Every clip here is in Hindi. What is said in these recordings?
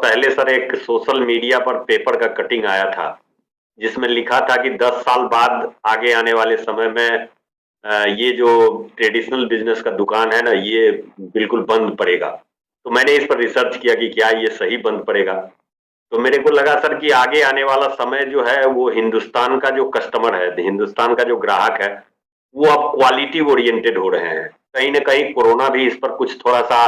पहले सर एक सोशल मीडिया पर पेपर का कटिंग आया था, जिसमें लिखा था कि 10 साल बाद आगे आने वाले समय में ये जो ट्रेडिशनल बिजनेस का दुकान है ना, ये बिल्कुल बंद पड़ेगा। तो मैंने इस पर रिसर्च किया कि क्या ये सही बंद पड़ेगा? तो मेरे को लगा सर कि आगे आने वाला समय जो है वो हिंदुस्तान का जो कस्टमर है, हिंदुस्तान का जो ग्राहक है, वो अब क्वालिटी ओरिएंटेड हो रहे हैं। कहीं न कहीं कोरोना भी इस पर कुछ थोड़ा-सा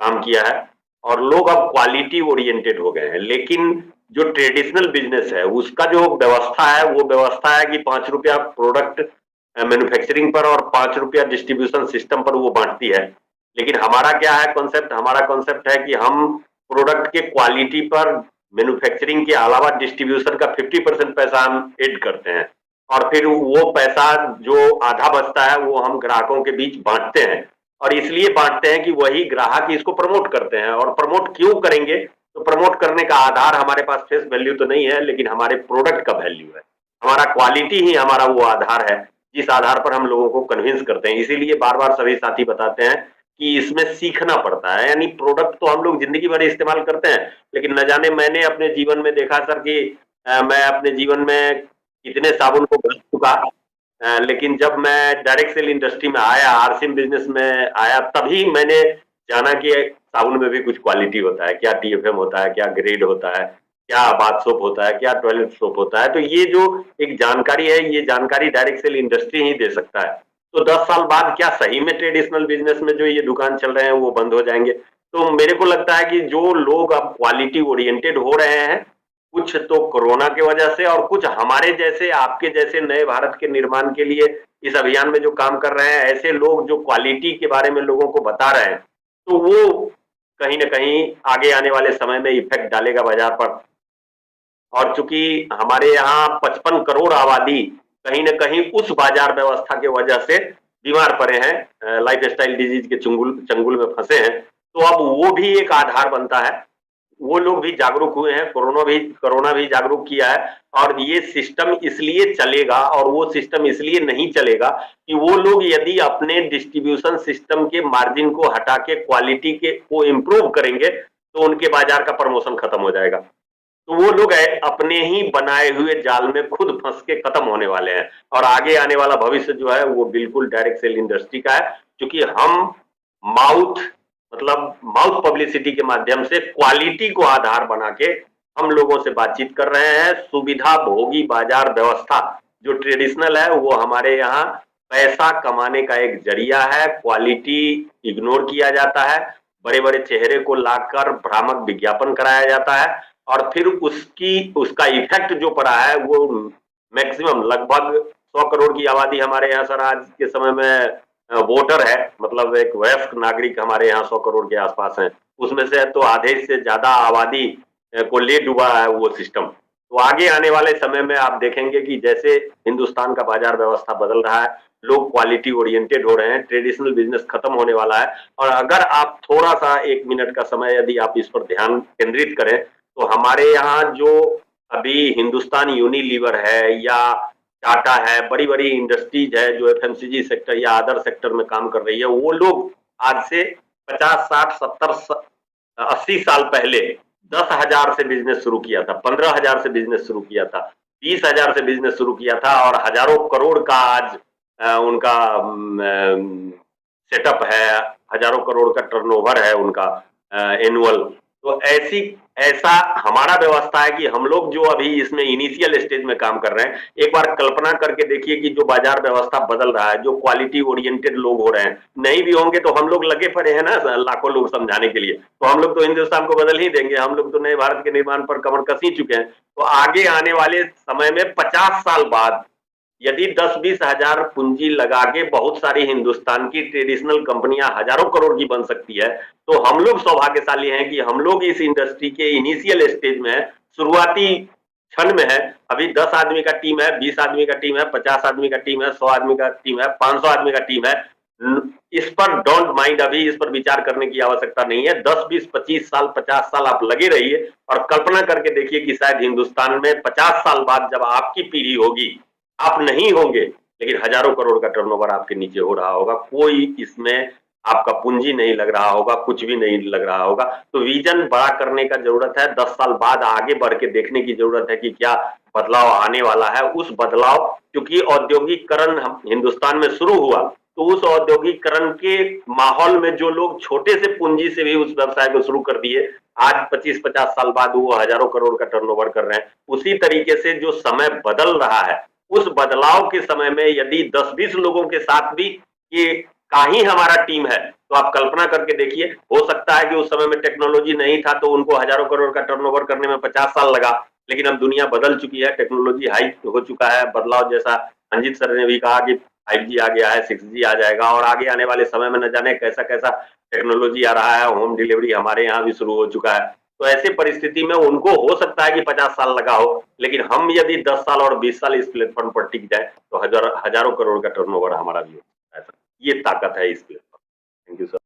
काम किया है और लोग अब क्वालिटी ओरिएंटेड हो गए हैं। लेकिन जो ट्रेडिशनल बिज़नेस है, उसका जो व्यवस्था है, वो व्यवस्था है कि ₹5 प्रोडक्ट मैन्युफैक्चरिंग पर और ₹5 डिस्ट्रीब्यूशन सिस्टम पर वो बाँटती है। लेकिन हमारा क्या है कॉन्सेप्ट? हमारा कॉन्सेप्ट है कि हम प्रोडक्ट के क्वालिटी पर मैन्युफैक्चरिंग के अलावा डिस्ट्रीब्यूशन का 50% पैसा हम ऐड करते हैं और फिर वो पैसा जो आधा बचता है वो हम ग्राहकों के बीच बांटते हैं और इसलिए बांटते हैं कि वही ग्राहक इसको प्रमोट करते हैं और प्रमोट क्यों करेंगे? तो प्रमोट करने का आधार हमारे पास फेस वैल्यू तो नहीं है, लेकिन हमारे प्रोडक्ट का वैल्यू है। हमारा क्वालिटी ही हमारा वो आधार है, जिस आधार पर हम लोगों को कन्विंस करते हैं। इसीलिए बार-बार सभी साथी बताते हैं कि इसमें सीखना पड़ता है। यानी प्रोडक्ट तो हम लोग ज़िंदगी भर इस्तेमाल करते हैं, लेकिन न जाने मैंने अपने जीवन में देखा सर कि मैं अपने जीवन में कितने साबुन को घस चुका। लेकिन जब मैं डायरेक्ट सेल इंडस्ट्री में आया, आरसीएम बिज़नेस में आया, तभी मैंने जाना कि साबुन में भी कुछ क्वालिटी होता है, क्या टीएफएम होता है, क्या ग्रेड होता है, क्या बाथ सोप होता है, क्या टॉयलेट सोप होता है। तो ये जो एक जानकारी है, ये जानकारी डायरेक्ट सेल इंडस्ट्री ही दे सकता है। तो 10 साल बाद क्या सही में ट्रेडिशनल बिज़नेस में जो ये दुकान चल रहे हैं, वो बंद हो जाएँगे? तो मेरे को लगता है कि जो लोग अब क्वालिटी ओरिएंटेड हो रहे हैं, कुछ तो कोरोना की वजह से और कुछ हमारे जैसे, आपके जैसे नए भारत के निर्माण के लिए इस अभियान में जो काम कर रहे हैं, ऐसे लोग जो क्वालिटी के बारे में लोगों को बता रहे हैं, तो वो कहीं न कहीं आगे आने वाले समय में इफ़ेक्ट डालेगा बाज़ार पर। और चूँकि हमारे यहाँ 55 करोड़ आबादी कहीं न कहीं उस बाज़ार व्यवस्था की वजह से बीमार पड़े हैं, लाइफ़स्टाइल डिज़ीज़ के चुंगुल चंगुल में फँसे हैं, तो अब वो भी एक आधार बनता है। वो लोग भी जागरूक हुए हैं, कोरोना भी जागरूक किया है और ये सिस्टम इसलिए चलेगा और वो सिस्टम इसलिए नहीं चलेगा कि वो लोग यदि अपने डिस्ट्रीब्यूशन सिस्टम के मार्जिन को हटा के क्वालिटी के को इम्प्रूव करेंगे, तो उनके बाज़ार का प्रमोशन खत्म हो जाएगा। तो वो लोग अपने ही बनाए हुए जाल में खुद फंस के खत्म होने वाले हैं और आगे आने वाला भविष्य जो है वो बिल्कुल डायरेक्ट सेल इंडस्ट्री का है, क्योंकि हम माउथ मतलब माउथ पब्लिसिटी के माध्यम से क्वालिटी को आधार बना के हम लोगों से बातचीत कर रहे हैं। सुविधा भोगी बाजार व्यवस्था जो ट्रेडिशनल है वो हमारे यहाँ पैसा कमाने का एक जरिया है। क्वालिटी इग्नोर किया जाता है, बड़े बड़े चेहरे को लाकर भ्रामक विज्ञापन कराया जाता है और फिर उसका इफेक्ट जो पड़ा है वो मैक्सिमम लगभग 100 करोड़ की आबादी हमारे यहाँ सर आज के समय में वोटर है, मतलब एक वयस्क नागरिक हमारे यहाँ 100 करोड़ के आसपास हैं। उसमें से तो आधे से ज्यादा आबादी को ले डूबा है वो सिस्टम। तो आगे आने वाले समय में आप देखेंगे कि जैसे हिंदुस्तान का बाजार व्यवस्था बदल रहा है, लोग क्वालिटी ओरिएंटेड हो रहे हैं, ट्रेडिशनल बिजनेस खत्म होने वाला है और अगर आप थोड़ा सा 1 मिनट का समय यदि आप इस पर ध्यान केंद्रित करें तो हमारे यहाँ जो अभी हिंदुस्तान यूनिलीवर है या टाटा है, बड़ी-बड़ी इंडस्ट्रीज है जो एफएमसीजी सेक्टर या अदर सेक्टर में काम कर रही है, वो लोग आज से 50, 60, 70, 80 साल पहले 10,000 से बिजनेस शुरू किया था, 15,000 से बिजनेस शुरू किया था, 20,000 से बिजनेस शुरू किया था और हजारों करोड़ का आज उनका सेटअप है, हजारों करोड़ का टर्नओवर है उनका एनुअल। तो ऐसा हमारा व्यवस्था है कि हम लोग जो अभी इसमें इनिशियल स्टेज में काम कर रहे हैं, एक बार कल्पना करके देखिए कि जो बाजार व्यवस्था बदल रहा है, जो क्वालिटी ओरिएंटेड लोग हो रहे हैं, नहीं भी होंगे तो हम लोग लगे पड़े हैं ना लाखों लोग समझाने के लिए। तो हम लोग तो हिंदुस्तान को बदल ही देंगे, हम लोग तो नए भारत के निर्माण पर कमर कस ही चुके हैं। तो आगे आने वाले समय में 50 साल बाद यदि 10-20 हजार पूंजी लगा के बहुत सारी हिंदुस्तान की ट्रेडिशनल कंपनियां हजारों करोड़ की बन सकती है, तो हम लोग सौभाग्यशाली हैं कि हम लोग इस इंडस्ट्री के इनिशियल स्टेज में हैं, शुरुआती क्षण में है। अभी 10 आदमी का टीम है, 20 आदमी का टीम है, 50 आदमी का टीम है, 100 आदमी का टीम है, 500 आदमी का टीम है। इस पर डोंट माइंड, अभी इस पर विचार करने की आवश्यकता नहीं है। 10, 20, 25 साल, 50 साल आप लगे रहिए और कल्पना करके देखिए कि शायद हिंदुस्तान में 50 साल बाद जब आपकी पीढ़ी होगी, आप नहीं होंगे, लेकिन हजारों करोड़ का टर्नओवर आपके नीचे हो रहा होगा। कोई इसमें आपका पूंजी नहीं लग रहा होगा, कुछ भी नहीं लग रहा होगा। तो विजन बड़ा करने का ज़रूरत है, 10 साल बाद आगे बढ़ के देखने की ज़रूरत है कि क्या बदलाव आने वाला है। उस बदलाव, क्योंकि औद्योगिकीकरण हम हिंदुस्तान में शुरू हुआ, तो उस औद्योगिकीकरण के माहौल में जो लोग छोटे से पूंजी से भी उस व्यवसाय को शुरू कर दिए, आज 25-50 साल बाद वो हज़ारों करोड़ का टर्नओवर कर रहे हैं। उसी तरीके से जो समय बदल रहा है, उस बदलाव के समय में यदि 10-20 लोगों के साथ भी ये का ही हमारा टीम है, तो आप कल्पना करके देखिए, हो सकता है कि उस समय में टेक्नोलॉजी नहीं था, तो उनको हज़ारों करोड़ का टर्नओवर करने में 50 साल लगा। लेकिन अब दुनिया बदल चुकी है, टेक्नोलॉजी हाई हो चुका है, बदलाव जैसा अंजित सर ने भी कहा कि 5G आ गया है, 6G आ जाएगा और आगे आने वाले समय में न जाने कैसा-कैसा टेक्नोलॉजी आ रहा है, होम डिलीवरी हमारे यहाँ भी शुरू हो चुका है। तो ऐसी परिस्थिति में उनको हो सकता है कि 50 साल लगा हो, लेकिन हम यदि 10 साल और 20 साल इस प्लेटफ़ॉर्म पर टिक जाएँ, तो हज़ारों करोड़ का टर्नओवर हमारा भी हो। ऐसा ये ताकत है इस प्लेटफ़ॉर्म। Thank you sir.